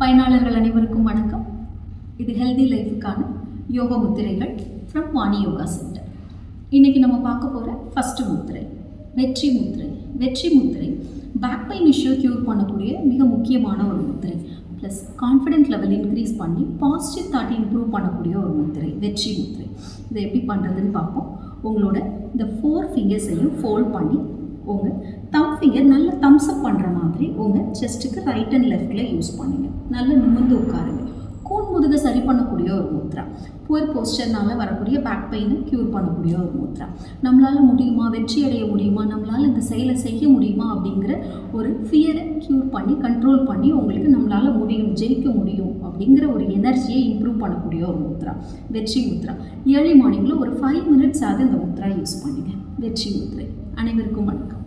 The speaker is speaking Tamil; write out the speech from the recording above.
பயனாளர்கள் அனைவருக்கும் வணக்கம். இது ஹெல்தி லைஃபுக்கான யோகா முத்திரைகள் ஃப்ரம் வாணி யோகா சென்டர். இன்றைக்கி நம்ம பார்க்க போகிற ஃபஸ்ட்டு முத்திரை வெற்றி முத்திரை. வெற்றி முத்திரை பேக் பெயின் இஷ்யூ க்யூர் பண்ணக்கூடிய மிக முக்கியமான ஒரு முத்திரை. ப்ளஸ் கான்ஃபிடென்ட் லெவல் இன்க்ரீஸ் பண்ணி பாசிட்டிவ் தாட் இம்ப்ரூவ் பண்ணக்கூடிய ஒரு முத்திரை வெற்றி முத்திரை. இதை எப்படி பண்ணுறதுன்னு பார்ப்போம். உங்களோட இந்த 4 ஃபிங்கர்ஸையும் ஃபோல்ட் பண்ணி உங்கள் தம் ஃபிங்கர் நல்ல தம்ஸ் அப் பண்ணுற மாதிரி உங்கள் செஸ்ட்டுக்கு ரைட் அண்ட் லெஃப்டில் யூஸ் பண்ணுங்க. நல்லா நிமிர்ந்து உட்காருங்க. கூன் முதுகை சரி பண்ணக்கூடிய ஒரு முத்ரா. புவர் போஸ்டர்னால் வரக்கூடிய பேக் பெயினை க்யூர் பண்ணக்கூடிய ஒரு முத்ரா. நம்மளால் முடியுமா, வெற்றி அடைய முடியுமா, நம்மளால் இந்த செயலை செய்ய முடியுமா அப்படிங்கிற ஒரு ஃபியரை க்யூர் பண்ணி கண்ட்ரோல் பண்ணி உங்களுக்கு நம்மளால் முடியும், ஜெயிக்க முடியும் அப்படிங்கிற ஒரு எனர்ஜியை இம்ப்ரூவ் பண்ணக்கூடிய ஒரு முத்ரா வெற்றி முத்ரா. ஏர்லி மார்னிங்கில் ஒரு 5 மினிட்ஸ் ஆகுது இந்த முத்ரா யூஸ் பண்ணுங்க. வெற்றி முத்திரை. அனைவருக்கும் வணக்கம்.